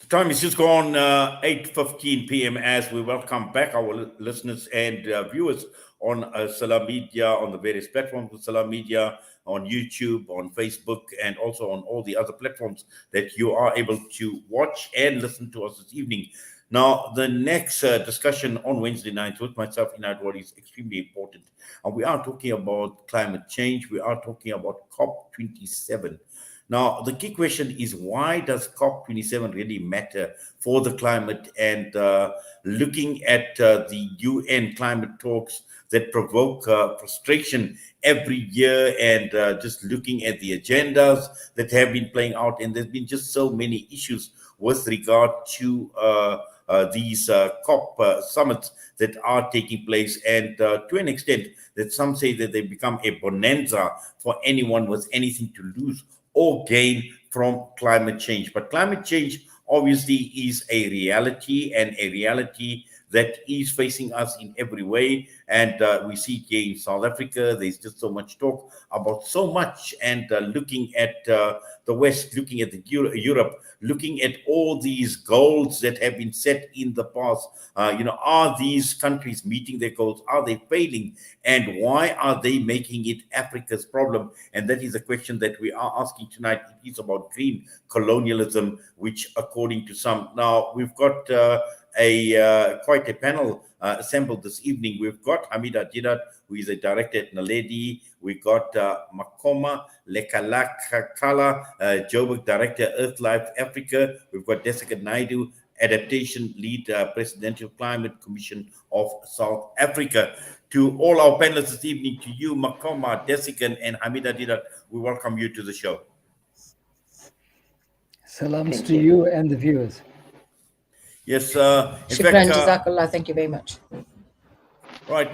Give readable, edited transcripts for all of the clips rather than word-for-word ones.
Time is just gone 8:15 p.m. as we welcome back our listeners and viewers on Salam Media, on the various platforms of Salam Media, on YouTube, on Facebook, and also on all the other platforms that you are able to watch and listen to us this evening. Now, the next discussion on Wednesday night with myself, Inayet, Wadee, is extremely important. And we are talking about climate change. We are talking about COP27. Now, the key question is, why does COP27 really matter for the climate? And looking at the UN climate talks that provoke frustration every year, and just looking at the agendas that have been playing out, and there's been just so many issues with regard to these COP summits that are taking place, and to an extent that some say that they become a bonanza for anyone with anything to lose or gain from climate change. But climate change obviously is a reality, and a reality that is facing us in every way. And we see here in South Africa, there's just so much talk about so much, and looking at the West, looking at Europe, looking at all these goals that have been set in the past. Are these countries meeting their goals? Are they failing? And why are they making it Africa's problem? And that is a question that we are asking tonight. It is about green colonialism, which according to some, now we've got quite a panel assembled this evening. We've got Hameda, Deedat, who is a director at Naledi. We got Makoma, Lekalakala, Joburg director, EarthLife Africa. We've got Dhesigen, Naidoo, Adaptation lead, Presidential Climate Commission of South Africa. To all our panelists this evening, to you, Makoma, Dhesigen, and Hameda, Deedat, we welcome you to the show. Salams to you and the viewers. Yes, Shukran, Jazakallah, thank you very much. Right,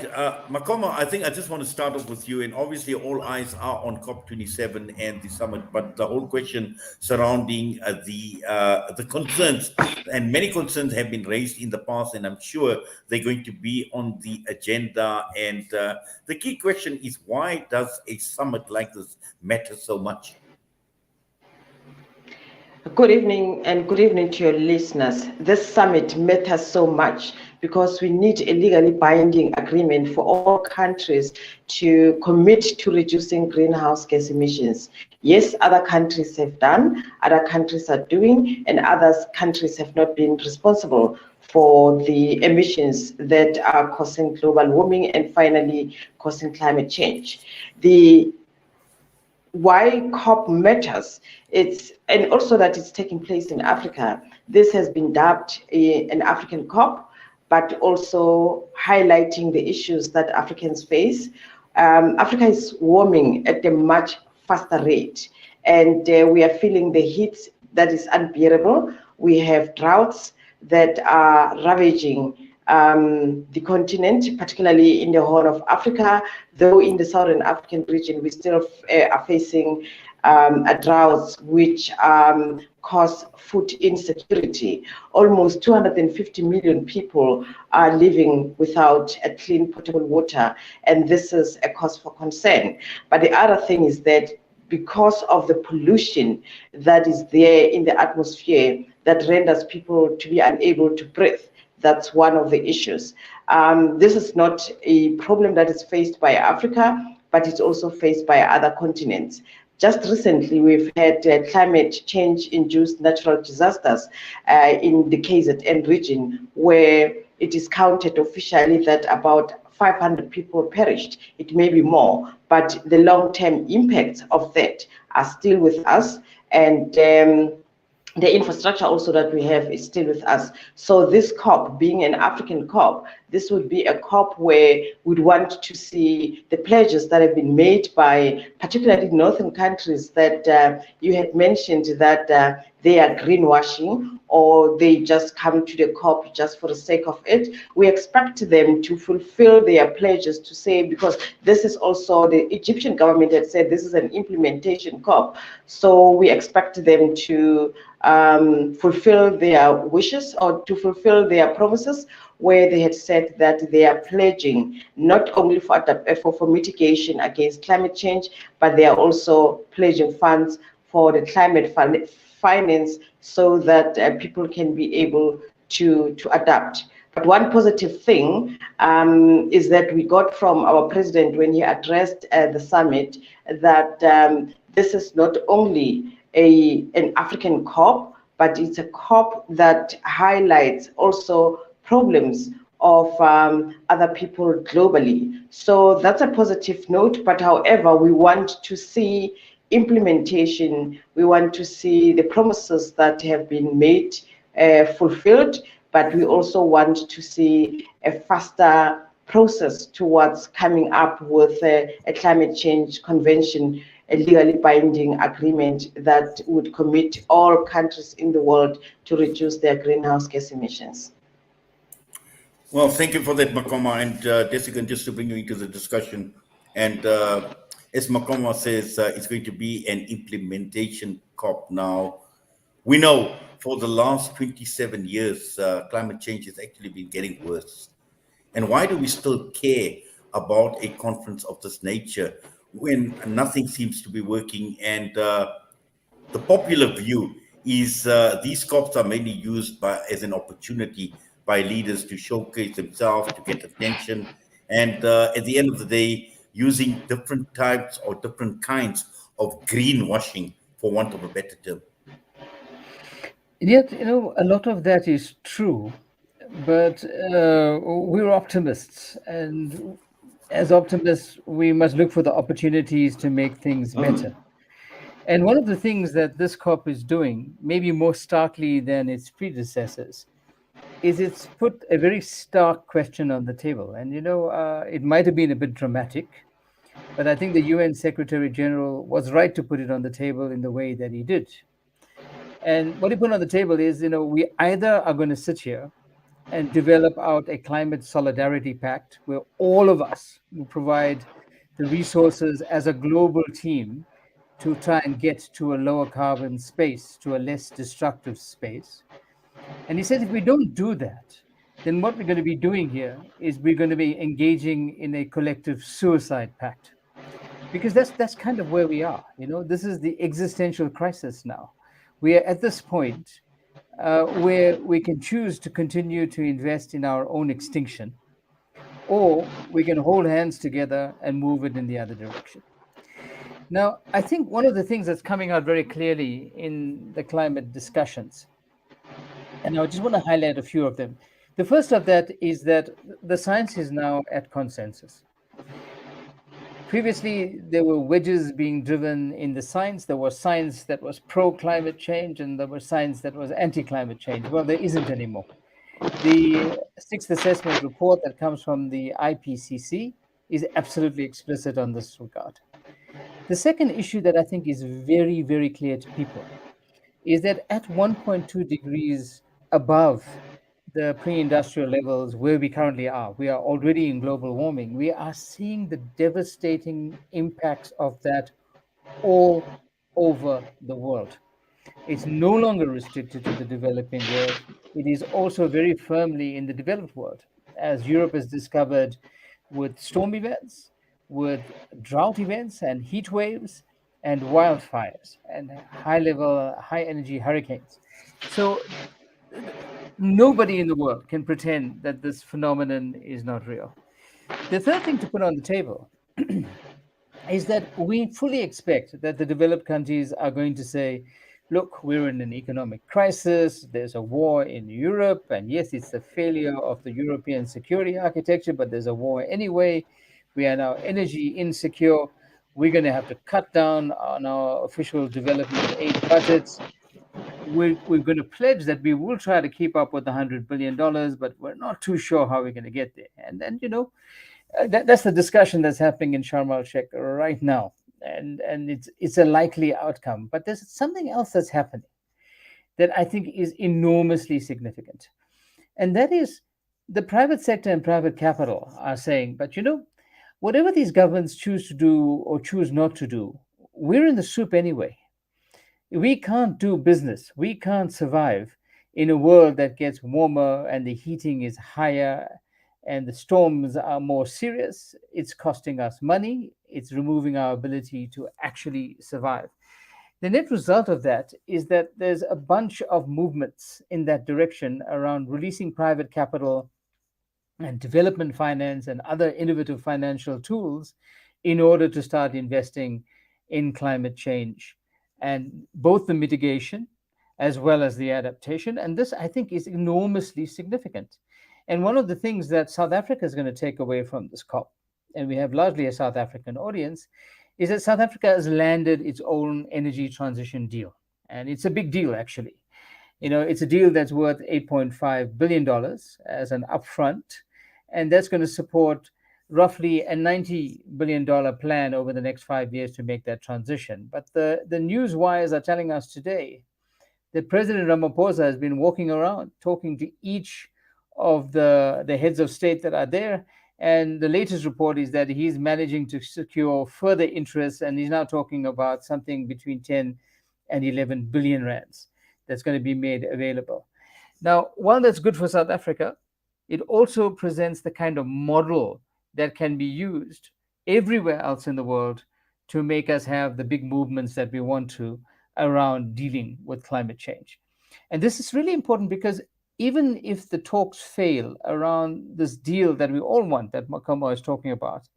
Makoma, I think I just want to start off with you, and obviously all eyes are on COP27 and the summit, but the whole question surrounding the concerns, and many concerns have been raised in the past, and I'm sure they're going to be on the agenda. And the key question is, why does a summit like this matter so much? Good evening, and good evening to your listeners. This summit matters so much because we need a legally binding agreement for all countries to commit to reducing greenhouse gas emissions. Yes, other countries have done, other countries are doing, and other countries have not been responsible for the emissions that are causing global warming and finally causing climate change. Why COP matters, and also that it's taking place in Africa. This has been dubbed an African COP, but also highlighting the issues that Africans face. Africa is warming at a much faster rate, and we are feeling the heat that is unbearable. We have droughts that are ravaging the continent, particularly in the Horn of Africa, though in the Southern African region, we still are facing droughts which cause food insecurity. Almost 250 million people are living without a clean potable water, and this is a cause for concern. But the other thing is that because of the pollution that is there in the atmosphere that renders people to be unable to breathe, that's one of the issues. This is not a problem that is faced by Africa, but it's also faced by other continents. Just recently, we've had climate change-induced natural disasters in the KZN region, where it is counted officially that about 500 people perished. It may be more, but the long-term impacts of that are still with us, and the infrastructure also that we have is still with us. So this COP, being an African COP, this would be a COP where we'd want to see the pledges that have been made by particularly northern countries that you had mentioned that they are greenwashing, or they just come to the COP just for the sake of it. We expect them to fulfill their pledges to say, because this is also the Egyptian government had said this is an implementation COP. So we expect them to fulfill their wishes, or to fulfill their promises, where they had said that they are pledging not only for mitigation against climate change, but they are also pledging funds for the climate finance so that people can be able to adapt. But one positive thing is that we got from our president when he addressed the summit that this is not only an African COP, but it's a COP that highlights also problems of other people globally. So that's a positive note, but however, we want to see implementation. We want to see the promises that have been made fulfilled, but we also want to see a faster process towards coming up with a climate change convention, a legally binding agreement that would commit all countries in the world to reduce their greenhouse gas emissions. Well, thank you for that, Makoma. And Dhesigen, just to bring you into the discussion. And as Makoma says, it's going to be an implementation COP now. We know for the last 27 years, climate change has actually been getting worse. And why do we still care about a conference of this nature when nothing seems to be working? And the popular view is these COPs are mainly used as an opportunity by leaders to showcase themselves, to get attention, and at the end of the day, using different types or different kinds of greenwashing, for want of a better term. Yet, a lot of that is true, but we're optimists, and as optimists, we must look for the opportunities to make things better. And one of the things that this COP is doing, maybe more starkly than its predecessors, is it's put a very stark question on the table. And, it might have been a bit dramatic, but I think the UN Secretary General was right to put it on the table in the way that he did. And what he put on the table is, we either are going to sit here and develop out a climate solidarity pact where all of us will provide the resources as a global team to try and get to a lower carbon space, to a less destructive space. And he said, if we don't do that, then what we're going to be doing here is we're going to be engaging in a collective suicide pact. Because that's kind of where we are. This is the existential crisis now. We are at this point where we can choose to continue to invest in our own extinction, or we can hold hands together and move it in the other direction. Now, I think one of the things that's coming out very clearly in the climate discussions, and I just want to highlight a few of them. The first of that is that the science is now at consensus. Previously, there were wedges being driven in the science. There was science that was pro-climate change, and there was science that was anti-climate change. Well, there isn't anymore. The sixth assessment report that comes from the IPCC is absolutely explicit on this regard. The second issue that I think is very, very clear to people is that at 1.2 degrees above the pre-industrial levels where we currently are, we are already in global warming. We are seeing the devastating impacts of that all over the world. It's no longer restricted to the developing world. It is also very firmly in the developed world, as Europe has discovered with storm events, with drought events and heat waves and wildfires and high energy hurricanes. So nobody in the world can pretend that this phenomenon is not real. The third thing to put on the table is that we fully expect that the developed countries are going to say, look, we're in an economic crisis, there's a war in Europe, and yes, it's the failure of the European security architecture, but there's a war anyway. We are now energy insecure. We're going to have to cut down on our official development aid budgets. We're going to pledge that we will try to keep up with the $100 billion, but we're not too sure how we're going to get there. And then, that's the discussion that's happening in Sharm el-Sheikh right now. And it's a likely outcome. But there's something else that's happening that I think is enormously significant. And that is the private sector and private capital are saying, but whatever these governments choose to do or choose not to do, we're in the soup anyway. We can't do business. We can't survive in a world that gets warmer and the heating is higher and the storms are more serious. It's costing us money. It's removing our ability to actually survive. The net result of that is that there's a bunch of movements in that direction around releasing private capital and development finance and other innovative financial tools in order to start investing in climate change, and both the mitigation as well as the adaptation. And this, I think, is enormously significant. And one of the things that South Africa is going to take away from this COP, and we have largely a South African audience, is that South Africa has landed its own energy transition deal. And it's a big deal, actually. You know, it's a deal that's worth $8.5 billion as an upfront, and that's going to support roughly a $90 billion plan over the next 5 years to make that transition. But the news wires are telling us today that President Ramaphosa has been walking around talking to each of the heads of state that are there. And the latest report is that he's managing to secure further interest, and he's now talking about something between 10 and 11 billion rands that's going to be made available. Now, while that's good for South Africa, it also presents the kind of model that can be used everywhere else in the world to make us have the big movements that we want to around dealing with climate change. And this is really important because even if the talks fail around this deal that we all want, that Makoma is talking about,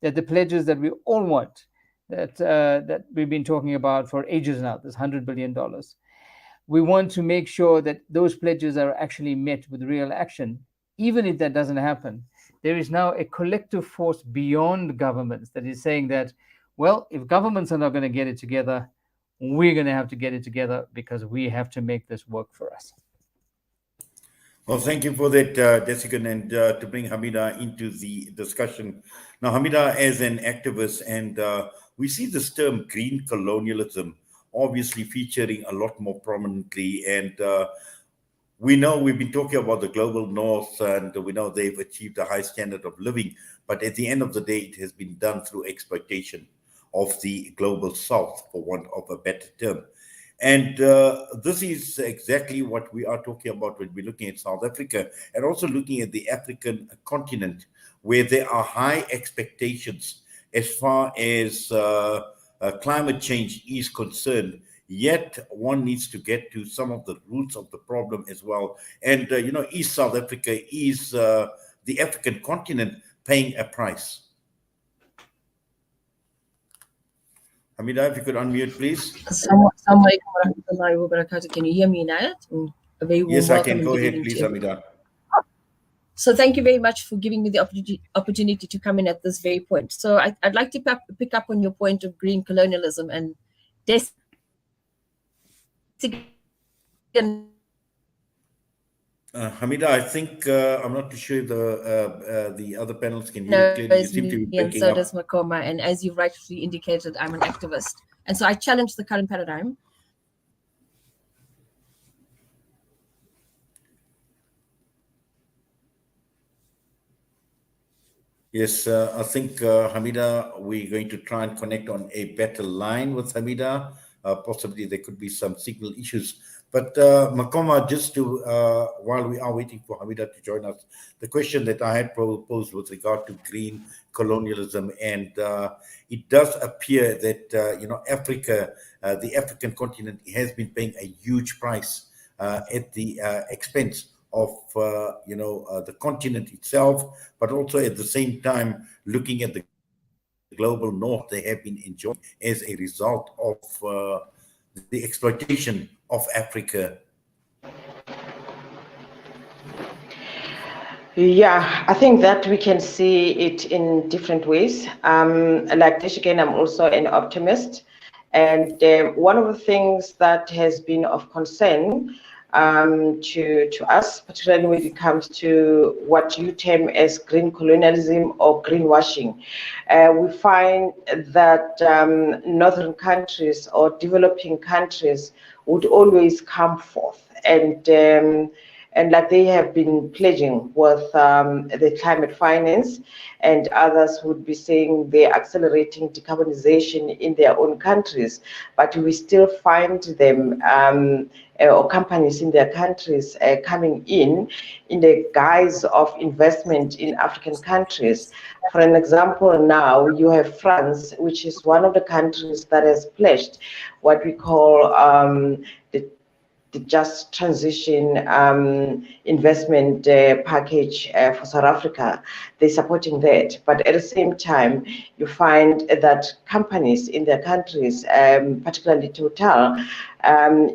that the pledges that we all want, that we've been talking about for ages now, this $100 billion, we want to make sure that those pledges are actually met with real action. Even if that doesn't happen, there is now a collective force beyond governments that is saying that, well, if governments are not going to get it together, we're going to have to get it together because we have to make this work for us. Well, thank you for that, Dhesigen, and to bring Hameda into the discussion. Now, Hameda, as an activist, and we see this term green colonialism obviously featuring a lot more prominently. And we know we've been talking about the global north, and we know they've achieved a high standard of living. But at the end of the day, it has been done through exploitation of the global south, for want of a better term. And this is exactly what we are talking about when we're looking at South Africa and also looking at the African continent, where there are high expectations as far as climate change is concerned. Yet one needs to get to some of the roots of the problem as well. And, you know, is South Africa, is the African continent paying a price? Hameda, if you could unmute, please. Can you hear me, Inayet? Yes, I can. Go ahead, please, Hameda. So thank you very much for giving me the opportunity to come in at this very point. So I'd like to pick up on your point of green colonialism and Hameda, I think I'm not too sure the other panels can hear clearly. You seem to be breaking so up. does Makoma, and as you rightfully indicated, I'm an activist, and so I challenge the current paradigm. Yes, I think Hameda, we're going to try and connect on a better line with Hameda. Possibly there could be some signal issues. But Makoma, just to, while we are waiting for Hameda to join us, the question that I had proposed with regard to green colonialism, and it does appear that, you know, Africa, the African continent has been paying a huge price at the expense of, you know, the continent itself, but also at the same time, looking at the global north, they have been enjoying as a result of the exploitation of Africa. Yeah, I think that we can see it in different ways. Like Dhesigen, I'm also an optimist. And one of the things that has been of concern to us, particularly when it comes to what you term as green colonialism or greenwashing, we find that northern countries or developing countries would always come forth and and like they have been pledging with the climate finance, and others would be saying they're accelerating decarbonization in their own countries, but we still find them or companies in their countries coming in the guise of investment in African countries. For an example, now you have France, which is one of the countries that has pledged what we call the Just Transition investment package for South Africa. They're supporting that. But at the same time, you find that companies in their countries, particularly Total,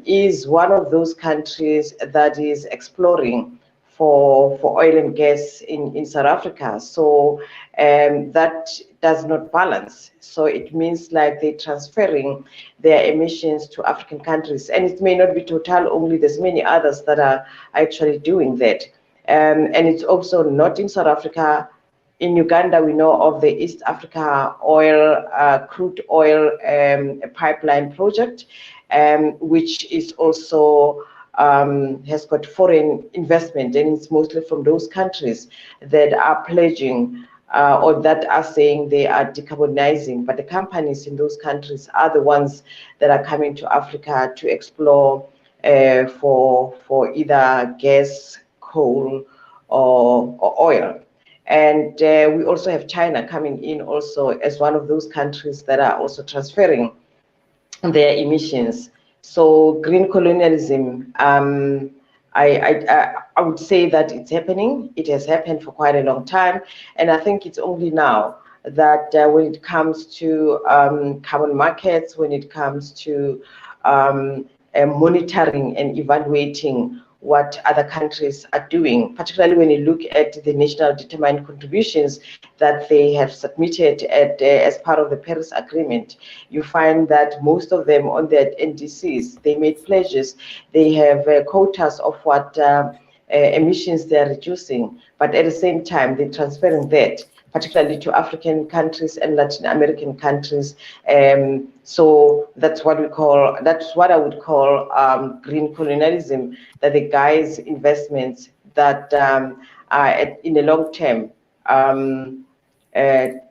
is one of those countries that is exploring for oil and gas in South Africa. So that does not balance. So it means like they're transferring their emissions to African countries. And it may not be Total only, there's many others that are actually doing that. And it's also not in South Africa. In Uganda, we know of the East Africa oil, crude oil pipeline project, which is also has got foreign investment, and it's mostly from those countries that are pledging or that are saying they are decarbonizing. But the companies in those countries are the ones that are coming to Africa to explore for either gas, coal, or oil. And we also have China coming in also as one of those countries that are also transferring their emissions. So green colonialism, I would say that it's happening. It has happened for quite a long time. And I think it's only now that when it comes to carbon markets, when it comes to monitoring and evaluating what other countries are doing, particularly when you look at the national determined contributions that they have submitted as part of the Paris Agreement, you find that most of them on their NDCs, they made pledges, they have quotas of what emissions they are reducing, but at the same time, they're transferring that, particularly to African countries and Latin American countries. So that's what I would call green colonialism, that the guys' investments that are in the long term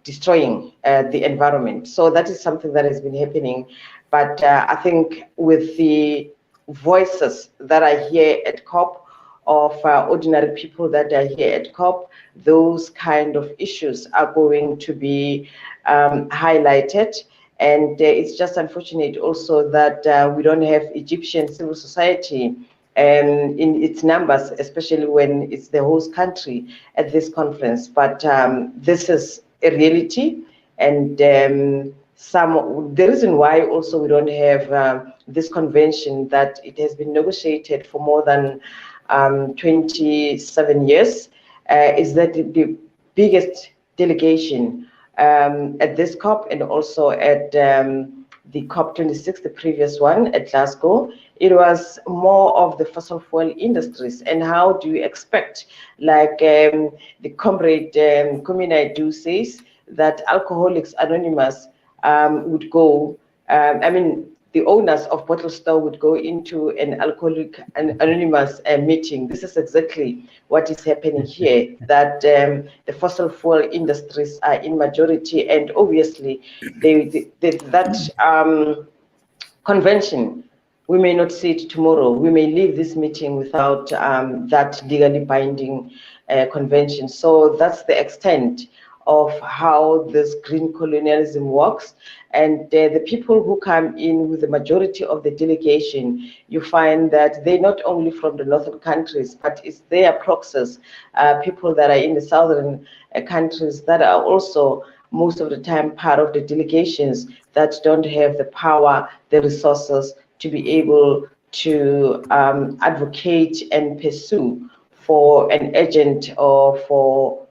destroying the environment. So that is something that has been happening. But I think with the voices that are here at COP, of ordinary people that are here at COP, those kind of issues are going to be highlighted. And it's just unfortunate also that we don't have Egyptian civil society in its numbers, especially when it's the host country at this conference. But this is a reality, and the reason why also we don't have this convention, that it has been negotiated for more than 27 years, is that the biggest delegation at this COP and also at the COP26, the previous one at Glasgow, it was more of the fossil fuel industries. And how do you expect, like the comrade Naidoo says, that Alcoholics Anonymous would go, the owners of bottle store would go into an Alcoholic Anonymous meeting. This is exactly what is happening here, that the fossil fuel industries are in majority, and obviously that convention, we may not see it tomorrow. We may leave this meeting without that legally binding convention. So that's the extent of how this green colonialism works. And the people who come in with the majority of the delegation, you find that they're not only from the northern countries, but it's their proxies, people that are in the southern countries that are also most of the time part of the delegations that don't have the power, the resources to be able to advocate and pursue for an agent or for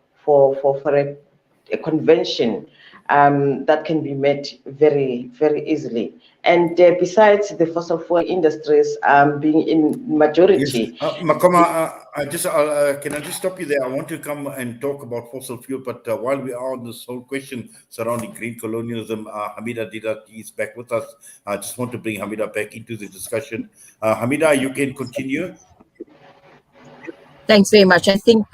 a convention that can be met very, very easily. And besides the fossil fuel industries being in majority. Yes. Makoma, can I just stop you there? I want to come and talk about fossil fuel, but while we are on this whole question surrounding green colonialism, Hameda Deedat is back with us. I just want to bring Hameda back into the discussion. Hameda, you can continue. Thanks very much. I think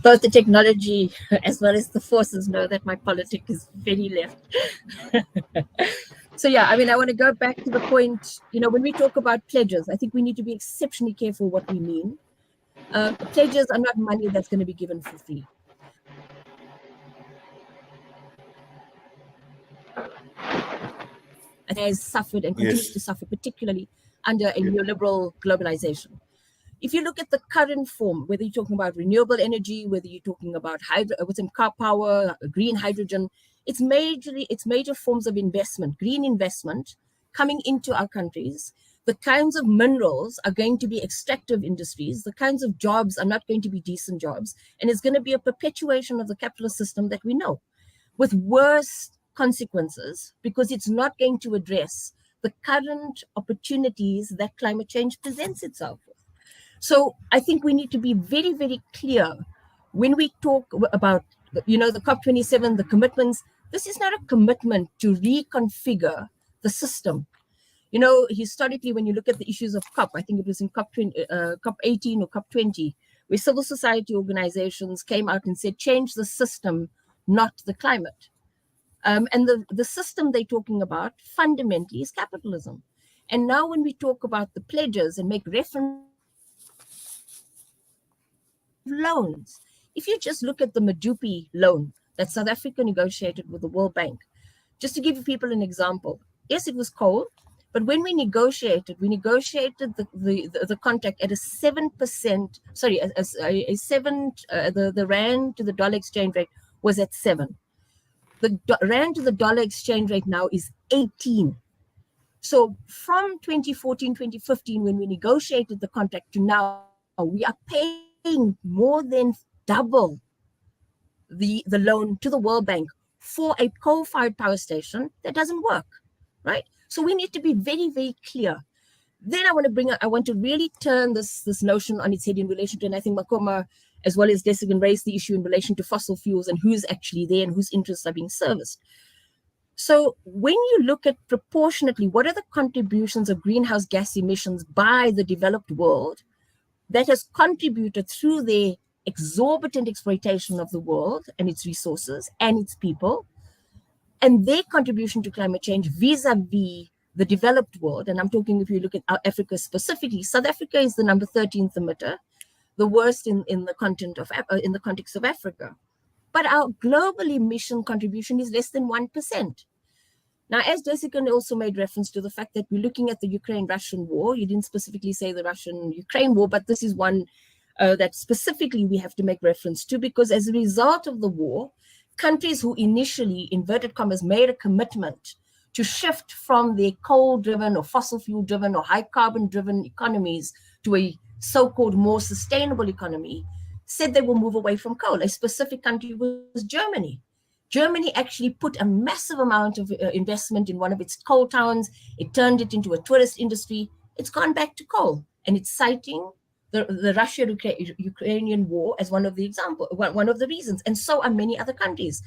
both the technology as well as the forces know that my politics is very left. So yeah, I mean, I want to go back to the point, when we talk about pledges, I think we need to be exceptionally careful what we mean. Pledges are not money that's going to be given for free. It has suffered and continues to suffer, particularly under a neoliberal globalization. If you look at the current form, whether you're talking about renewable energy, whether you're talking about within car power, green hydrogen, it's major forms of investment, green investment coming into our countries. The kinds of minerals are going to be extractive industries. The kinds of jobs are not going to be decent jobs. And it's going to be a perpetuation of the capitalist system that we know, with worse consequences, because it's not going to address the current opportunities that climate change presents itself with. So I think we need to be very, very clear when we talk about, the COP27, the commitments. This is not a commitment to reconfigure the system. Historically, when you look at the issues of COP, I think it was in COP18 or COP20, where civil society organizations came out and said, change the system, not the climate. And the system they're talking about fundamentally is capitalism. And now when we talk about the pledges and make reference loans, if you just look at the Medupi loan that South Africa negotiated with the World Bank, just to give people an example, yes, it was coal, but when we negotiated the contract at a 7%, the rand to the dollar exchange rate was at 7. The rand to the dollar exchange rate now is 18. So from 2014, 2015, when we negotiated the contract to now, we are paying more than double the loan to the World Bank for a coal-fired power station that doesn't work, right? So we need to be very, very clear. Then I want to really turn this notion on its head in relation to, and I think Makoma as well as Dhesigen raised the issue in relation to fossil fuels and who's actually there and whose interests are being serviced. So when you look at proportionately, what are the contributions of greenhouse gas emissions by the developed world that has contributed through their exorbitant exploitation of the world and its resources and its people, and their contribution to climate change vis-a-vis the developed world, and I'm talking if you look at Africa specifically, South Africa is the number 13th emitter, the worst in the context of Africa. But our global emission contribution is less than 1%. Now, as Dhesigen also made reference to the fact that we're looking at the Ukraine-Russian war, you didn't specifically say the Russian-Ukraine war, but this is one that specifically we have to make reference to, because as a result of the war, countries who initially, inverted commas, made a commitment to shift from their coal-driven or fossil fuel-driven or high-carbon-driven economies to a so-called more sustainable economy, said they will move away from coal. A specific country was Germany. Germany actually put a massive amount of investment in one of its coal towns. It turned it into a tourist industry. It's gone back to coal, and it's citing the Russia-Ukrainian war as one of the reasons, and so are many other countries.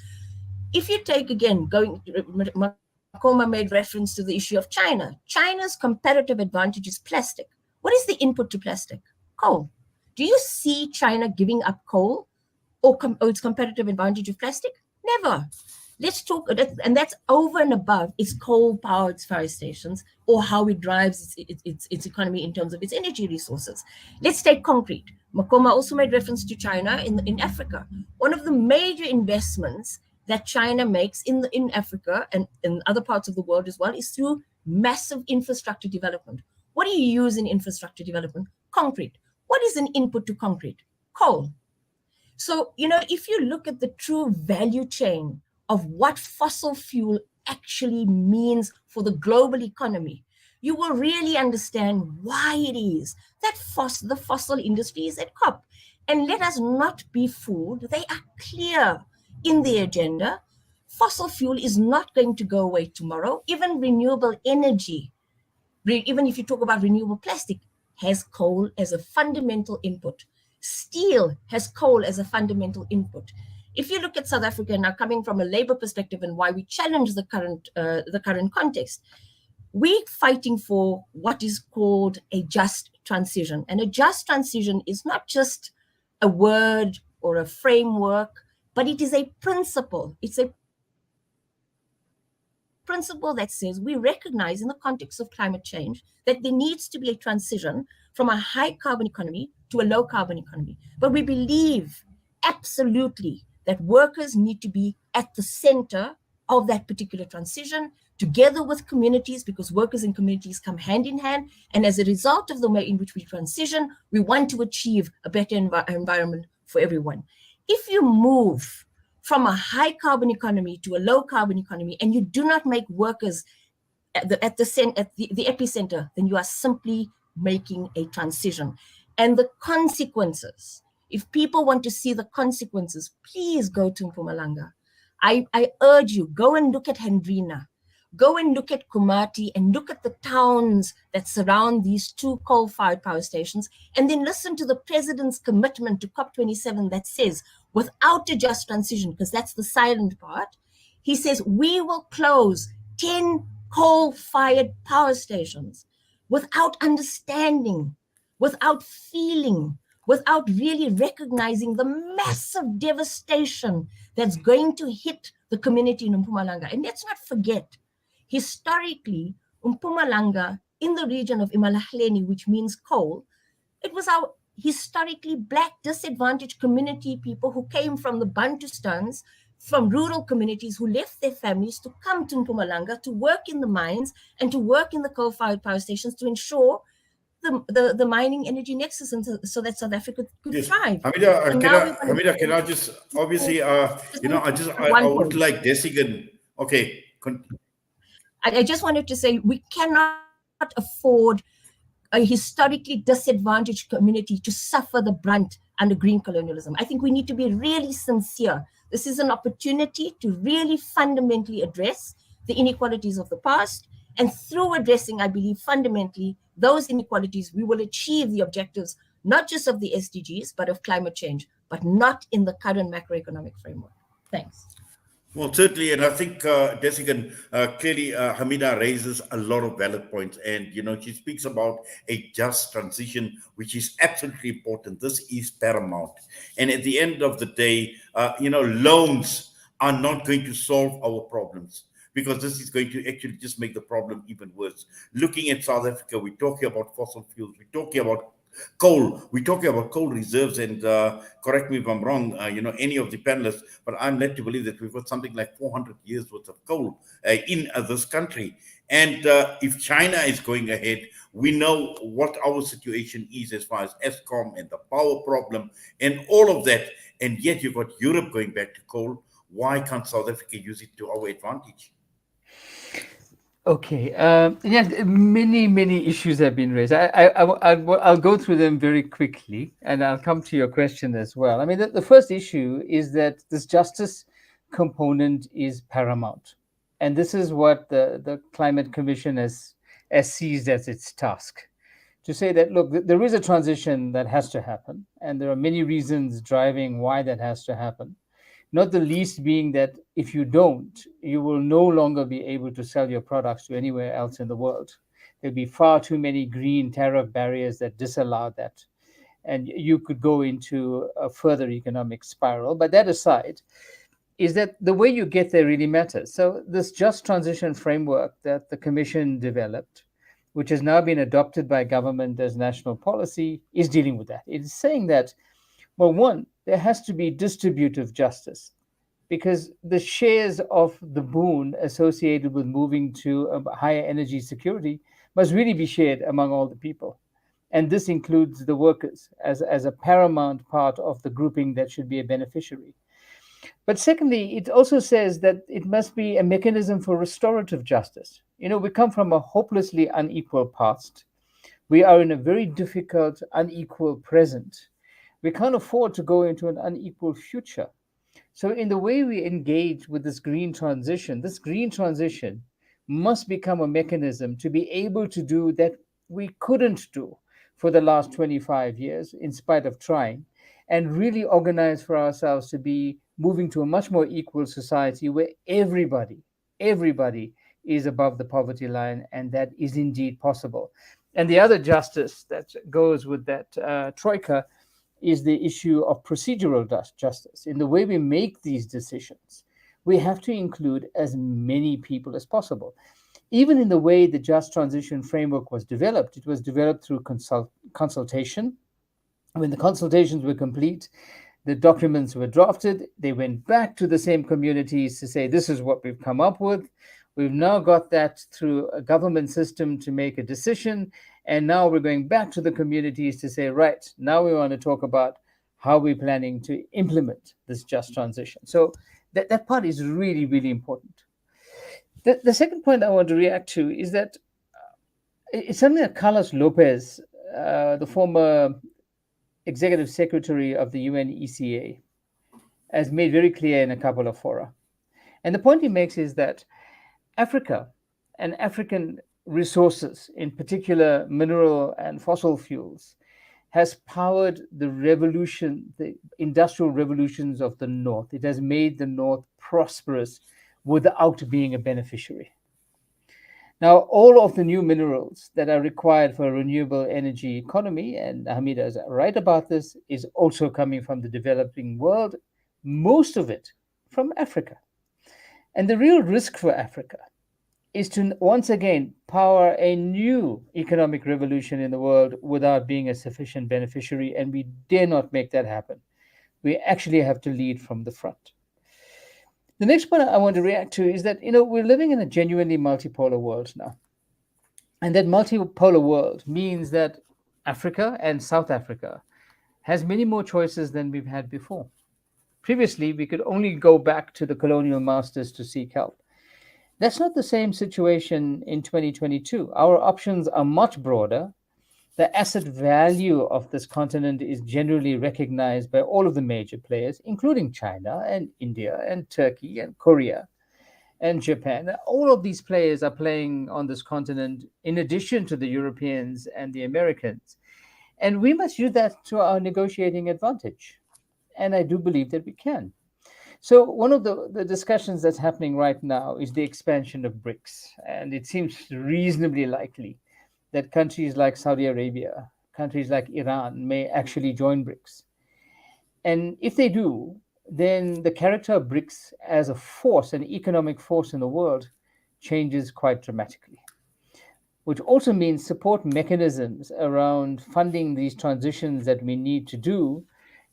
If you take, again, Makoma made reference to the issue of China. China's comparative advantage is plastic. What is the input to plastic? Coal. Do you see China giving up coal or its comparative advantage of plastic? Never. Let's talk, and that's over and above its coal-powered fire stations or how it drives its economy in terms of its energy resources. Let's take concrete. Makoma also made reference to China in Africa. One of the major investments that China makes in Africa and in other parts of the world as well is through massive infrastructure development. What do you use in infrastructure development? Concrete. What is an input to concrete? Coal. So, if you look at the true value chain of what fossil fuel actually means for the global economy, you will really understand why it is that the fossil industry is at COP. And let us not be fooled. They are clear in the agenda. Fossil fuel is not going to go away tomorrow. Even renewable energy, even if you talk about renewable plastic, has coal as a fundamental input. Steel has coal as a fundamental input. If you look at South Africa now, coming from a labor perspective and why we challenge the current context, we're fighting for what is called a just transition. And a just transition is not just a word or a framework, but it is a principle. It's a principle that says we recognize in the context of climate change that there needs to be a transition from a high carbon economy to a low carbon economy. But we believe absolutely that workers need to be at the center of that particular transition, together with communities, because workers and communities come hand in hand. And as a result of the way in which we transition, we want to achieve a better environment for everyone. If you move from a high carbon economy to a low carbon economy, and you do not make workers at the epicenter, then you are simply making a transition. And the consequences, if people want to see the consequences, please go to Mpumalanga. I urge you, go and look at Hendrina, go and look at Kumati, and look at the towns that surround these two coal-fired power stations, and then listen to the president's commitment to COP27 that says, without a just transition, because that's the silent part, he says, we will close 10 coal-fired power stations without understanding, without feeling, without really recognizing the massive devastation that's going to hit the community in Mpumalanga. And let's not forget, historically, Mpumalanga, in the region of Imalahleni, which means coal, it was our historically Black disadvantaged community people who came from the Bantustans, from rural communities, who left their families to come to Mpumalanga to work in the mines and to work in the coal-fired power stations to ensure the mining energy nexus, and so that South Africa could thrive. Hameda, can I just, obviously, I would like Dhesigen. Okay. I just wanted to say, we cannot afford a historically disadvantaged community to suffer the brunt under green colonialism. I think we need to be really sincere. This is an opportunity to really fundamentally address the inequalities of the past. And through addressing, I believe, fundamentally those inequalities, we will achieve the objectives, not just of the SDGs, but of climate change, but not in the current macroeconomic framework. Thanks. Well, certainly, and I think Dhesigen, clearly Hameda raises a lot of valid points, and she speaks about a just transition, which is absolutely important. This is paramount, and at the end of the day, loans are not going to solve our problems, because this is going to actually just make the problem even worse. Looking at South Africa, we're talking about fossil fuels, we're talking about coal, we're talking about coal reserves, and correct me if I'm wrong, any of the panelists, but I'm led to believe that we've got something like 400 years worth of coal in this country. And if China is going ahead, we know what our situation is as far as Eskom and the power problem and all of that. And yet you've got Europe going back to coal. Why can't South Africa use it to our advantage? Okay. Many issues have been raised. I'll go through them very quickly, and I'll come to your question as well. I mean, the first issue is that this justice component is paramount. And this is what the Climate Commission has seized as its task. To say that, look, there is a transition that has to happen, and there are many reasons driving why that has to happen. Not the least being that if you don't, you will no longer be able to sell your products to anywhere else in the world. There'll be far too many green tariff barriers that disallow that. And you could go into a further economic spiral. But that aside, is that the way you get there really matters. So this just transition framework that the Commission developed, which has now been adopted by government as national policy, is dealing with that. It is saying that, well, one, there has to be distributive justice, because the shares of the boon associated with moving to a higher energy security must really be shared among all the people. And this includes the workers as a paramount part of the grouping that should be a beneficiary. But secondly, it also says that it must be a mechanism for restorative justice. We come from a hopelessly unequal past. We are in a very difficult, unequal present. We can't afford to go into an unequal future. So in the way we engage with this green transition must become a mechanism to be able to do that we couldn't do for the last 25 years, in spite of trying, and really organize for ourselves to be moving to a much more equal society where everybody is above the poverty line, and that is indeed possible. And the other justice that goes with that troika is the issue of procedural justice. In the way we make these decisions, we have to include as many people as possible. Even in the way the just transition framework was developed, it was developed through consultation. When the consultations were complete, the documents were drafted, they went back to the same communities to say, this is what we've come up with. We've now got that through a government system to make a decision. And now we're going back to the communities to say, right, now we want to talk about how we're planning to implement this just transition. So that part is really, really important. The second point I want to react to is that it's something that Carlos Lopez, the former executive secretary of the UNECA, has made very clear in a couple of fora. And the point he makes is that Africa and African resources, in particular mineral and fossil fuels, has powered the revolution, the industrial revolutions of the North. It has made the North prosperous without being a beneficiary. Now, all of the new minerals that are required for a renewable energy economy, and Hameda is right about this, is also coming from the developing world, most of it from Africa. And the real risk for Africa is to once again power a new economic revolution in the world without being a sufficient beneficiary, and we dare not make that happen. We actually have to lead from the front. The next point I want to react to is that, we're living in a genuinely multipolar world now. And that multipolar world means that Africa and South Africa has many more choices than we've had before. Previously, we could only go back to the colonial masters to seek help. That's not the same situation in 2022. Our options are much broader. The asset value of this continent is generally recognized by all of the major players, including China and India and Turkey and Korea and Japan. All of these players are playing on this continent in addition to the Europeans and the Americans. And we must use that to our negotiating advantage. And I do believe that we can. So one of the discussions that's happening right now is the expansion of BRICS. And it seems reasonably likely that countries like Saudi Arabia, countries like Iran may actually join BRICS. And if they do, then the character of BRICS as a force, an economic force in the world, changes quite dramatically, which also means support mechanisms around funding these transitions that we need to do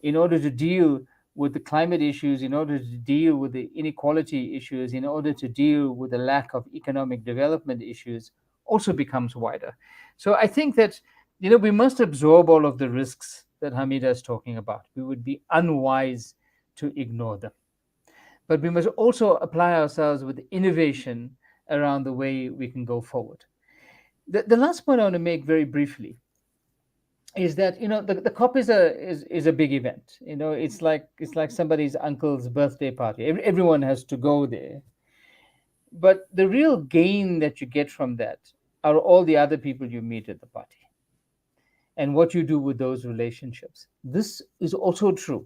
in order to deal with the climate issues, in order to deal with the inequality issues, in order to deal with the lack of economic development issues, also becomes wider. So I think that, we must absorb all of the risks that Hameda is talking about. We would be unwise to ignore them. But we must also apply ourselves with innovation around the way we can go forward. The last point I want to make very briefly is that the COP is a big event. It's like somebody's uncle's birthday party. Everyone has to go there. But the real gain that you get from that are all the other people you meet at the party and what you do with those relationships. This is also true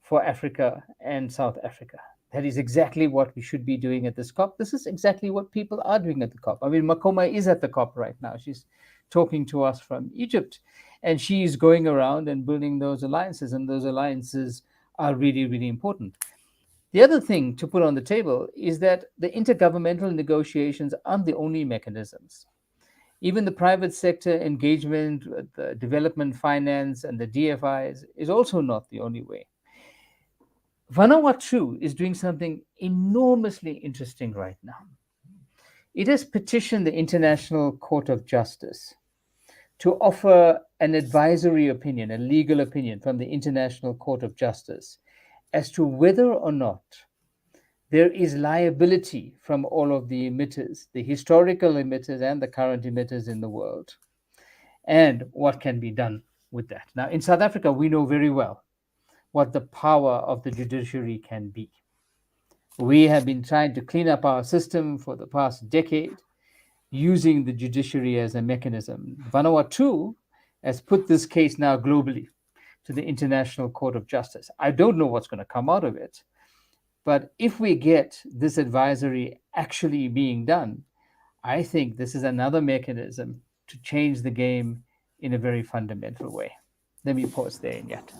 for Africa and South Africa. That is exactly what we should be doing at this COP. This is exactly what people are doing at the COP. I mean, Makoma is at the COP right now. She's talking to us from Egypt, and she's going around and building those alliances, and those alliances are really, really important. The other thing to put on the table is that the intergovernmental negotiations aren't the only mechanisms. Even the private sector engagement with the development finance and the DFIs is also not the only way. Vanuatu is doing something enormously interesting right now. It has petitioned the International Court of Justice to offer an advisory opinion, a legal opinion from the International Court of Justice as to whether or not there is liability from all of the emitters, the historical emitters and the current emitters in the world, and what can be done with that. Now, in South Africa, we know very well what the power of the judiciary can be. We have been trying to clean up our system for the past decade, using the judiciary as a mechanism. Vanuatu has put this case now globally to the International Court of Justice. I don't know what's going to come out of it, but if we get this advisory actually being done, I think this is another mechanism to change the game in a very fundamental way. Let me pause there, Inayet.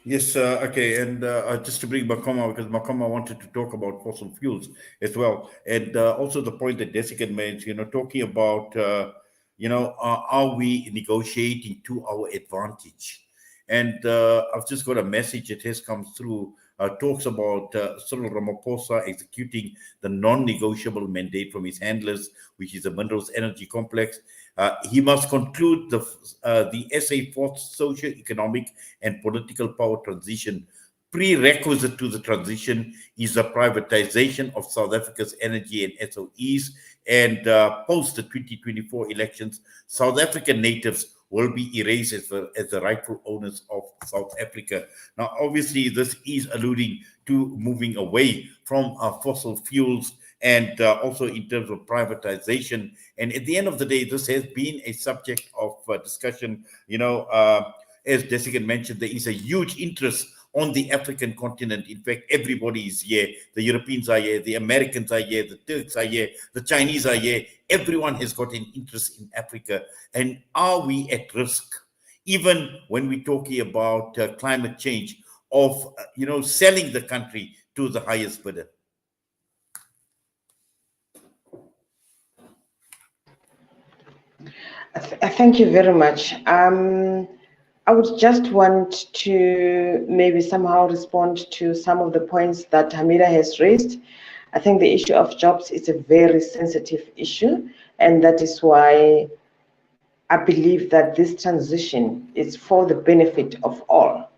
Yes, okay, and just to bring Makoma, because Makoma wanted to talk about fossil fuels as well, and also the point that Dhesigen made, talking about, are we negotiating to our advantage? And I've just got a message that has come through, talks about Cyril Ramaphosa executing the non-negotiable mandate from his handlers, which is the Minerals Energy Complex. He must conclude the SA fourth socio-economic and political power transition. Prerequisite to the transition is the privatization of South Africa's energy and SOEs. And post the 2024 elections, South African natives will be erased as the rightful owners of South Africa. Now, obviously, this is alluding to moving away from fossil fuels, and also in terms of privatization. And at the end of the day, this has been a subject of discussion. As Dhesigen mentioned, there is a huge interest on the African continent. In fact, everybody is here. The Europeans are here, the Americans are here, the Turks are here, the Chinese are here. Everyone has got an interest in Africa. And are we at risk, even when we're talking about climate change, of selling the country to the highest bidder? Thank you very much. I would just want to maybe somehow respond to some of the points that Hameda has raised. I think the issue of jobs is a very sensitive issue, and that is why I believe that this transition is for the benefit of all.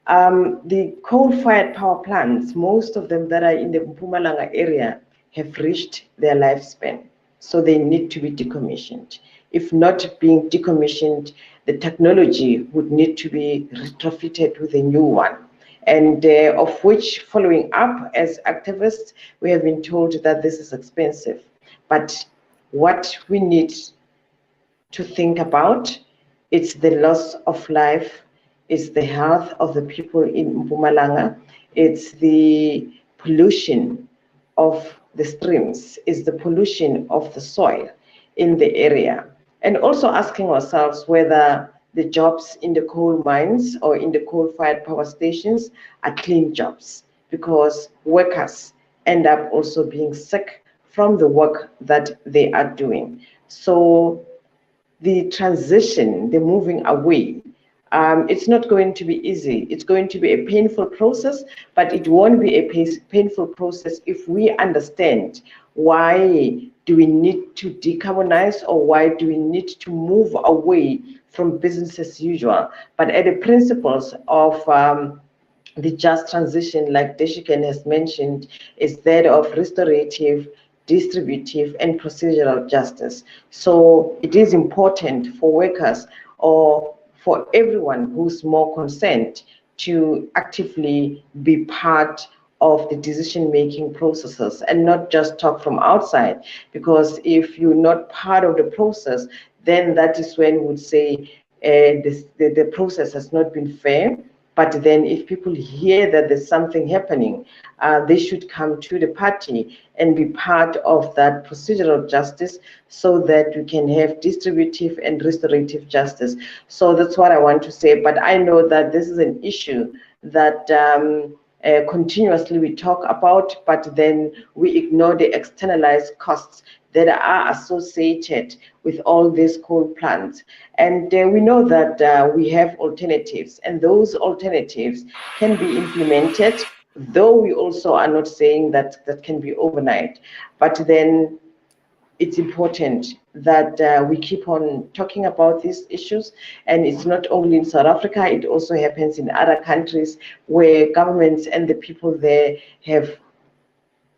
The coal-fired power plants, most of them that are in the Mpumalanga area, have reached their lifespan, so they need to be decommissioned. If not being decommissioned, the technology would need to be retrofitted with a new one. And of which, following up as activists, we have been told that this is expensive. But what we need to think about, it's the loss of life, it's the health of the people in Mpumalanga, it's the pollution of the streams, it's the pollution of the soil in the area. And also asking ourselves whether the jobs in the coal mines or in the coal-fired power stations are clean jobs, because workers end up also being sick from the work that they are doing. So the transition, the moving away, it's not going to be easy. It's going to be a painful process, but it won't be a painful process if we understand why do we need to decarbonize, or why do we need to move away from business as usual. But at the principles of the just transition, like Dhesigen has mentioned, is that of restorative, distributive, and procedural justice. So it is important for workers, or for everyone who's more concerned, to actively be part of the decision-making processes and not just talk from outside. Because if you're not part of the process, then that is when we would say the process has not been fair. But then if people hear that there's something happening, they should come to the party and be part of that procedural justice, so that we can have distributive and restorative justice. So that's what I want to say. But I know that this is an issue that continuously we talk about, but then we ignore the externalized costs that are associated with all these coal plants. And we know that we have alternatives, and those alternatives can be implemented, though we also are not saying that that can be overnight. But then it's important that we keep on talking about these issues. And it's not only in South Africa, it also happens in other countries where governments and the people there have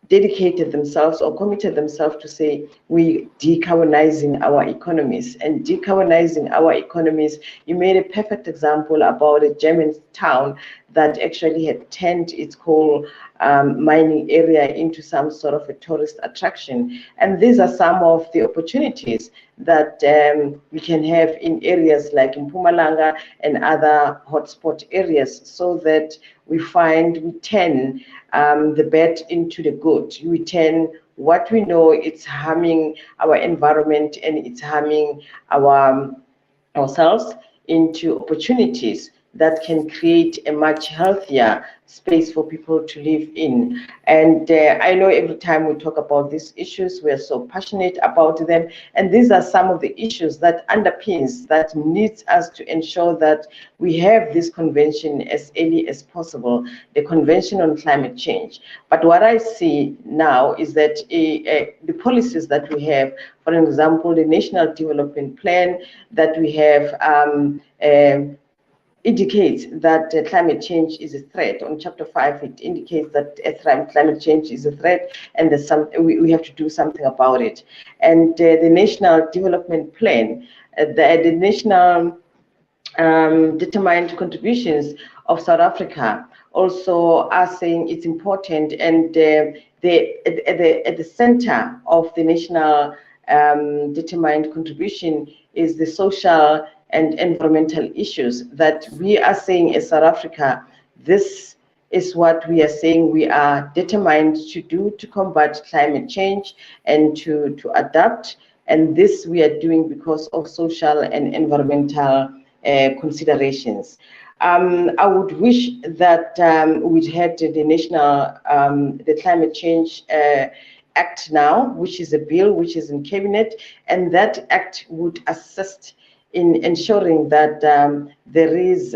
dedicated themselves or committed themselves to say, we decarbonizing our economies. And decarbonizing our economies, you made a perfect example about a German town that actually had turned its coal mining area into some sort of a tourist attraction. And these are some of the opportunities that we can have in areas like in Mpumalanga and other hotspot areas, so that we turn the bad into the good. We turn what we know it's harming our environment and it's harming ourselves into opportunities that can create a much healthier space for people to live in. And I know every time we talk about these issues, we're so passionate about them. And these are some of the issues that underpins, that needs us to ensure that we have this convention as early as possible, the Convention on Climate Change. But what I see now is that the policies that we have, for example, the National Development Plan that we have, indicates that climate change is a threat. On chapter 5, it indicates that climate change is a threat, and we have to do something about it. And the National Development Plan, the National Determined Contributions of South Africa also are saying it's important, and at the center of the National Determined Contribution is the social and environmental issues that we are saying as South Africa. This is what we are saying we are determined to do to combat climate change and to adapt. And this we are doing because of social and environmental considerations. I would wish that we'd had the the Climate Change Act now, which is a bill which is in cabinet, and that act would assist in ensuring that there is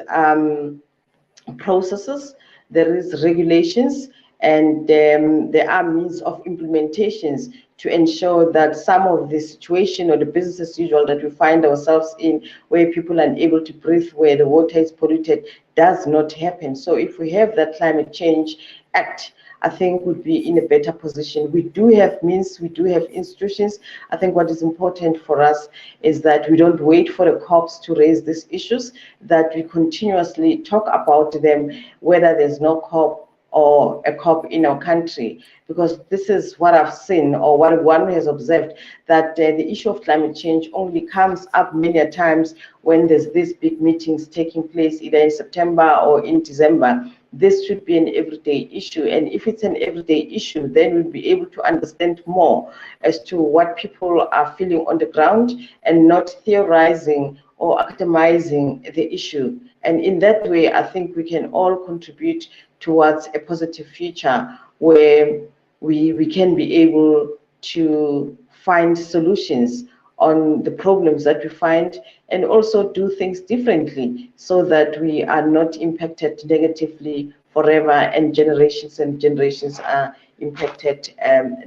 processes, there is regulations, and there are means of implementations to ensure that some of the situation or the business as usual that we find ourselves in, where people are unable to breathe, where the water is polluted, does not happen. So if we have that Climate Change Act, I think would be in a better position. We do have means, we do have institutions. I think what is important for us is that we don't wait for the COPs to raise these issues, that we continuously talk about them, whether there's no COP or a COP in our country, because this is what I've seen, or what one has observed, that the issue of climate change only comes up many a times when there's these big meetings taking place either in September or in December. This should be an everyday issue, and if it's an everyday issue, then we'll be able to understand more as to what people are feeling on the ground, and not theorizing or academizing the issue. And in that way, I think we can all contribute towards a positive future where we can be able to find solutions on the problems that we find, and also do things differently so that we are not impacted negatively forever, and generations are impacted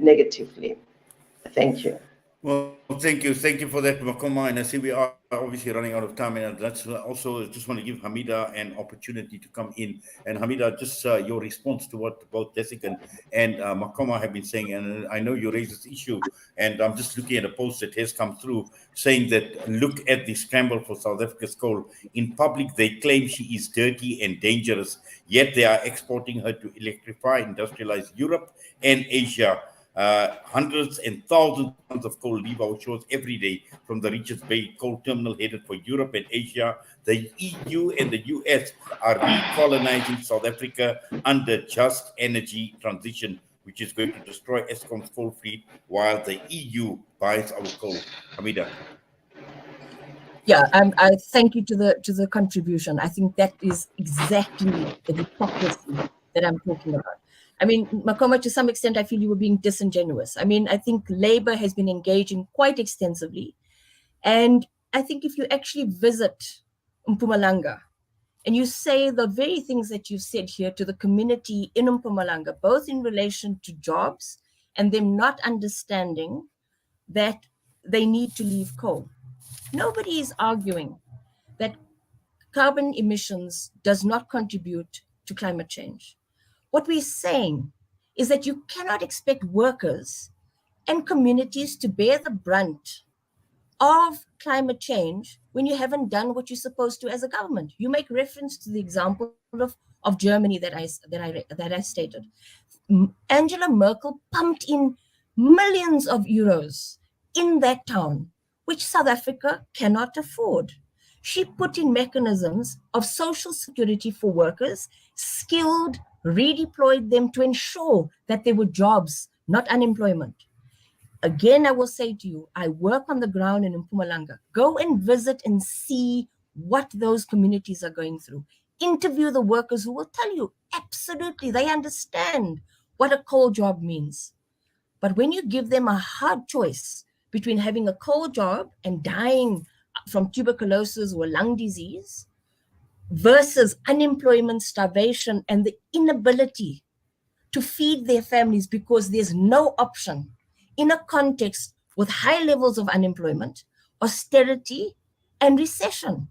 negatively. Thank you. Well, thank you for that, Makoma. And I see we are obviously running out of time, and that's also just want to give Hameda an opportunity to come in. And Hameda, just your response to what both Dhesigen and Makoma have been saying. And I know you raised this issue, and I'm just looking at a post that has come through saying that look at the scramble for South Africa's coal. In public, they claim she is dirty and dangerous, yet they are exporting her to electrify, industrialize Europe and Asia. Hundreds and thousands of tons of coal leave our shores every day from the Richards Bay coal terminal headed for Europe and Asia. The EU and the US are recolonizing South Africa under just energy transition, which is going to destroy Eskom's coal fleet while the EU buys our coal. Hameda. Yeah, I thank you to the contribution. I think that is exactly the hypocrisy that I'm talking about. I mean, Makoma, to some extent, I feel you were being disingenuous. I mean, I think Labour has been engaging quite extensively. And I think if you actually visit Mpumalanga and you say the very things that you said here to the community in Mpumalanga, both in relation to jobs and them not understanding that they need to leave coal. Nobody is arguing that carbon emissions does not contribute to climate change. What we're saying is that you cannot expect workers and communities to bear the brunt of climate change when you haven't done what you're supposed to as a government. You make reference to the example of Germany that I stated. Angela Merkel pumped in millions of euros in that town, which South Africa cannot afford. She put in mechanisms of social security for workers, skilled, redeployed them to ensure that there were jobs, not unemployment. Again, I will say to you, I work on the ground in Mpumalanga. Go and visit and see what those communities are going through. Interview the workers who will tell you, absolutely, they understand what a coal job means. But when you give them a hard choice between having a coal job and dying from tuberculosis or lung disease versus unemployment, starvation, and the inability to feed their families because there's no option in a context with high levels of unemployment, austerity, and recession.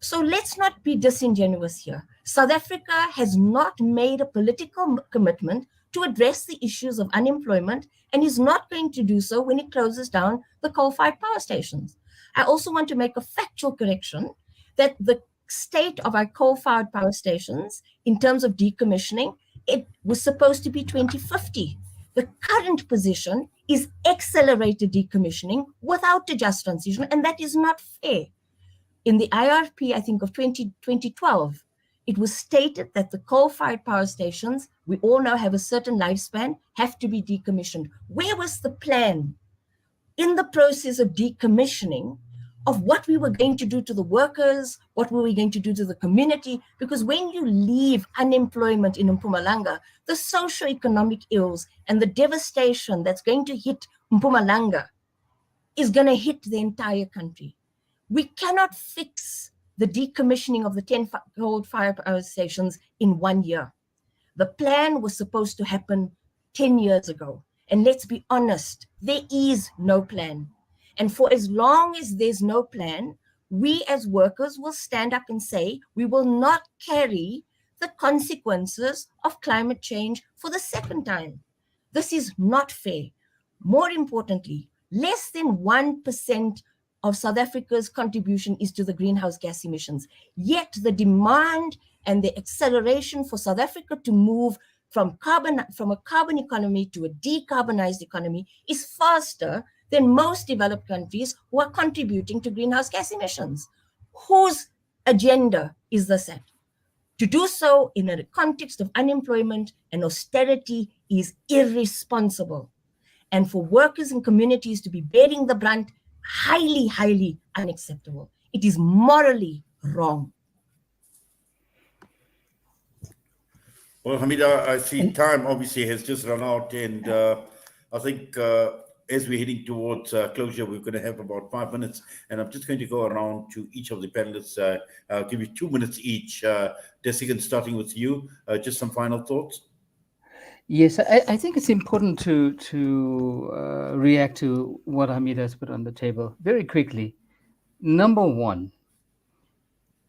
So let's not be disingenuous here. South Africa has not made a political commitment to address the issues of unemployment and is not going to do so when it closes down the coal-fired power stations. I also want to make a factual correction that the state of our coal-fired power stations in terms of decommissioning, it was supposed to be 2050. The current position is accelerated decommissioning without a just transition, and that is not fair. In the IRP, I think of 2012, it was stated that the coal-fired power stations, we all know have a certain lifespan, have to be decommissioned. Where was the plan in the process of decommissioning of what we were going to do to the workers, what were we going to do to the community? Because when you leave unemployment in Mpumalanga, the socio-economic ills and the devastation that's going to hit Mpumalanga is going to hit the entire country. We cannot fix the decommissioning of the 10 coal-fired power stations in 1 year. The plan was supposed to happen 10 years ago. And let's be honest, there is no plan. And for as long as there's no plan, we as workers will stand up and say, we will not carry the consequences of climate change for the second time. This is not fair. More importantly, less than 1% of South Africa's contribution is to the greenhouse gas emissions. Yet the demand and the acceleration for South Africa to move from a carbon economy to a decarbonized economy is faster than most developed countries who are contributing to greenhouse gas emissions. Whose agenda is this at? To do so in a context of unemployment and austerity is irresponsible. And for workers and communities to be bearing the brunt, highly, highly unacceptable. It is morally wrong. Well, Hameda, I see time obviously has just run out, and I think as we're heading towards closure, we're going to have about 5 minutes, and I'm just going to go around to each of the panelists. I'll give you 2 minutes each. Dhesigen, starting with you, just some final thoughts. Yes, I think it's important to react to what Hameda has put on the table very quickly. Number one,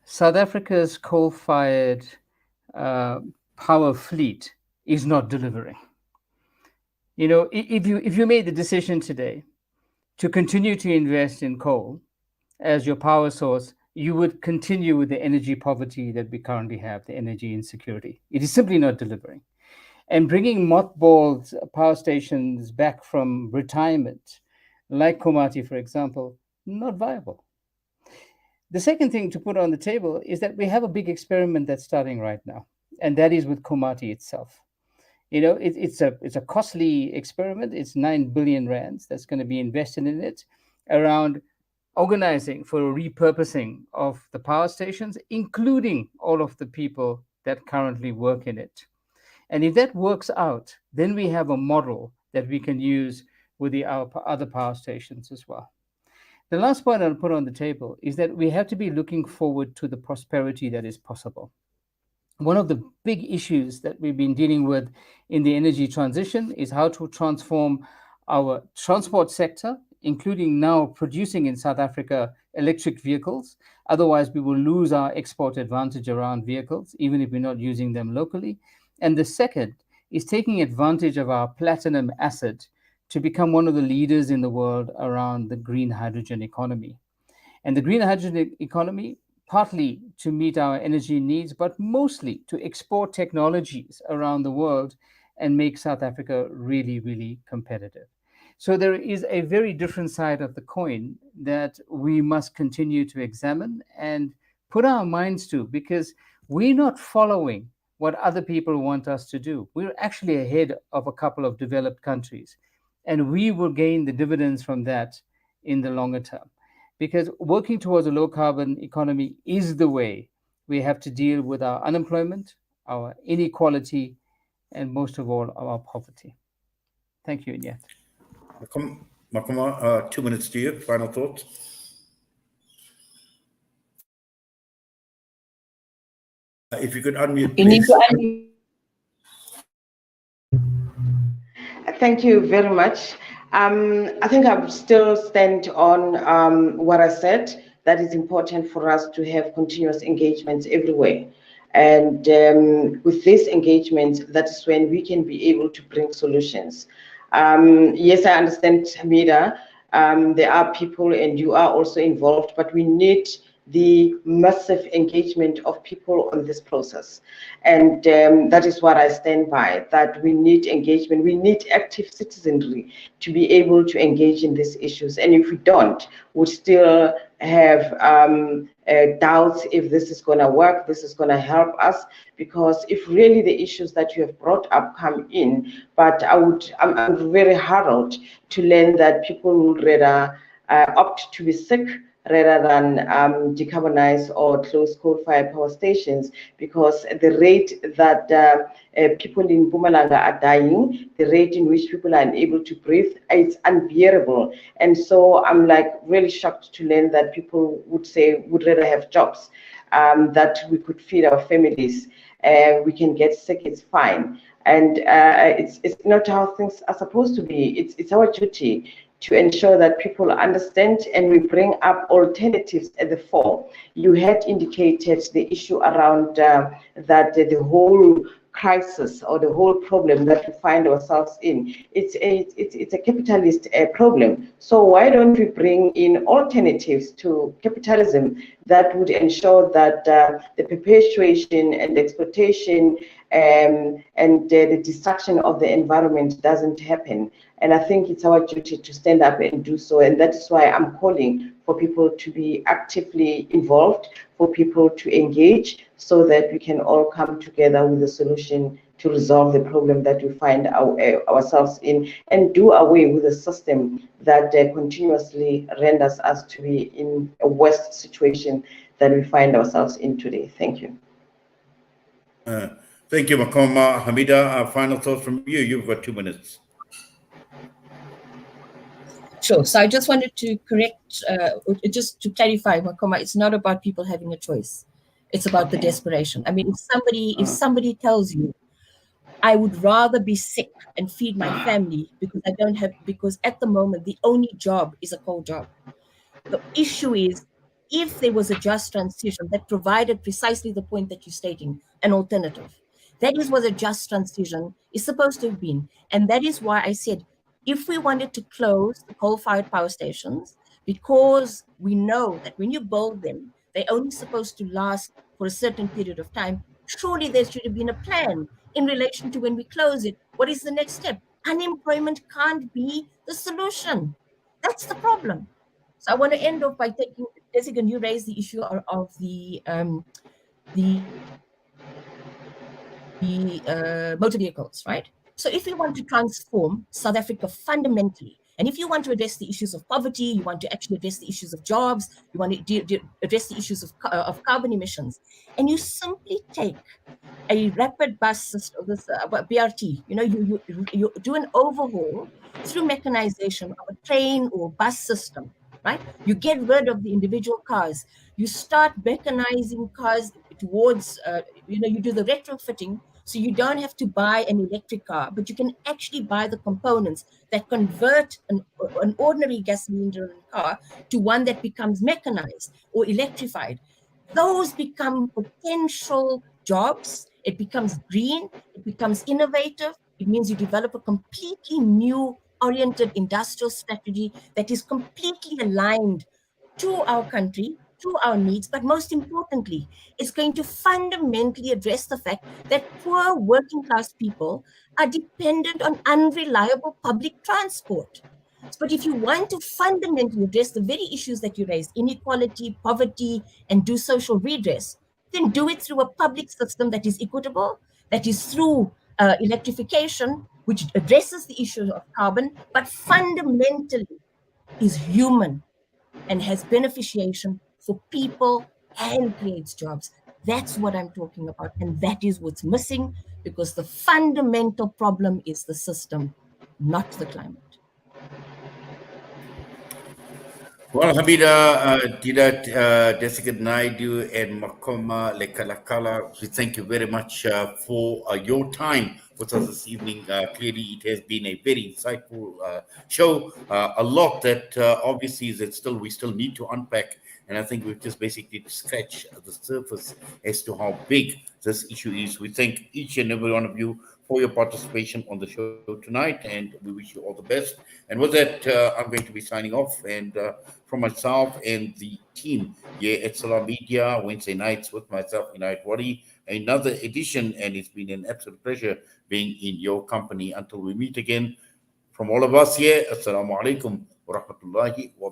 South Africa's coal-fired power fleet is not delivering. You know, if you made the decision today to continue to invest in coal as your power source, you would continue with the energy poverty that we currently have, the energy insecurity. It is simply not delivering. And bringing mothballed power stations back from retirement, like Komati, for example, not viable. The second thing to put on the table is that we have a big experiment that's starting right now, and that is with Komati itself. You know, it's a costly experiment. It's 9 billion rands that's going to be invested in it around organizing for a repurposing of the power stations, including all of the people that currently work in it. And if that works out, then we have a model that we can use with our other power stations as well. The last point I'll put on the table is that we have to be looking forward to the prosperity that is possible. One of the big issues that we've been dealing with in the energy transition is how to transform our transport sector, including now producing in South Africa electric vehicles. Otherwise, we will lose our export advantage around vehicles, even if we're not using them locally. And the second is taking advantage of our platinum asset to become one of the leaders in the world around the green hydrogen economy. And the green hydrogen economy, partly to meet our energy needs, but mostly to export technologies around the world and make South Africa really, really competitive. So there is a very different side of the coin that we must continue to examine and put our minds to, because we're not following what other people want us to do. We're actually ahead of a couple of developed countries, and we will gain the dividends from that in the longer term. because working towards a low carbon economy is the way we have to deal with our unemployment, our inequality, and most of all, our poverty. Thank you, Inayet. Makoma, 2 minutes to you. Final thoughts. If you could unmute, You need please. to unmute. Thank you very much. I think I would still stand on what I said, that it's important for us to have continuous engagements everywhere. And with this engagement, that is when we can be able to bring solutions. Yes, I understand, Hameda, there are people and you are also involved, but we need the massive engagement of people on this process. And that is what I stand by, that we need engagement. We need active citizenry to be able to engage in these issues. And if we don't, we still have doubts if this is going to work, this is going to help us, because if really the issues that you have brought up come in, but I'm very harrowed to learn that people would rather opt to be sick rather than decarbonize or close coal-fired power stations, because the rate that people in Mpumalanga are dying, the rate in which people are unable to breathe, it's unbearable. And so I'm like really shocked to learn that people would say would rather have jobs, that we could feed our families, we can get sick, it's fine. And it's not how things are supposed to be. It's our duty to ensure that people understand and we bring up alternatives at the fore. You had indicated the issue around that the whole crisis or the whole problem that we find ourselves in, it's a capitalist problem. So why don't we bring in alternatives to capitalism that would ensure that the perpetuation and exploitation and the destruction of the environment doesn't happen? And I think it's our duty to stand up and do so. And that's why I'm calling for people to be actively involved, for people to engage, so that we can all come together with a solution to resolve the problem that we find ourselves in, and do away with a system that continuously renders us to be in a worse situation than we find ourselves in today. Thank you. Thank you, Makoma. Hameda, final thoughts from you. You've got 2 minutes. Sure. So I just wanted to correct, just to clarify, Makoma, it's not about people having a choice. It's about the desperation. I mean, if somebody tells you, I would rather be sick and feed my family because at the moment, the only job is a coal job. The issue is, if there was a just transition that provided precisely the point that you're stating, an alternative, that is what a just transition is supposed to have been. And that is why I said, if we wanted to close the coal-fired power stations, because we know that when you build them, they're only supposed to last for a certain period of time, surely there should have been a plan in relation to when we close it. What is the next step? Unemployment can't be the solution. That's the problem. So I want to end off by taking, Dhesigen, you raised the issue of the motor vehicles, right? So if you want to transform South Africa fundamentally, and if you want to address the issues of poverty, you want to actually address the issues of jobs, you want to address the issues of carbon emissions, and you simply take a rapid bus system, this BRT, you do an overhaul through mechanization of a train or bus system, right? You get rid of the individual cars. You start mechanizing cars towards, you do the retrofitting, so you don't have to buy an electric car, but you can actually buy the components that convert an ordinary gasoline car to one that becomes mechanized or electrified. Those become potential jobs. It becomes green. It becomes innovative. It means you develop a completely new oriented industrial strategy that is completely aligned to our country, to our needs, but most importantly, it's going to fundamentally address the fact that poor working class people are dependent on unreliable public transport. But if you want to fundamentally address the very issues that you raised, inequality, poverty, and do social redress, then do it through a public system that is equitable, that is through electrification, which addresses the issue of carbon, but fundamentally is human. and has beneficiation for people and creates jobs. That's what I'm talking about. And that is what's missing, because the fundamental problem is the system, not the climate. Well, Hameda, Deedat, Dhesigen, Naidoo, and Makoma, Lekalakala, we thank you very much for your time with us this evening. Clearly, it has been a very insightful show. A lot that obviously is that we still need to unpack. And I think we've just basically scratched the surface as to how big this issue is. We thank each and every one of you for your participation on the show tonight, and we wish you all the best. And with that, I'm going to be signing off. And from myself and the team here at Salam Media, Wednesday nights with myself, Inayet, Wadee, another edition, and it's been an absolute pleasure being in your company. Until we meet again, from all of us here, Assalamu alaikum wa rahmatullahi wa barakatuh.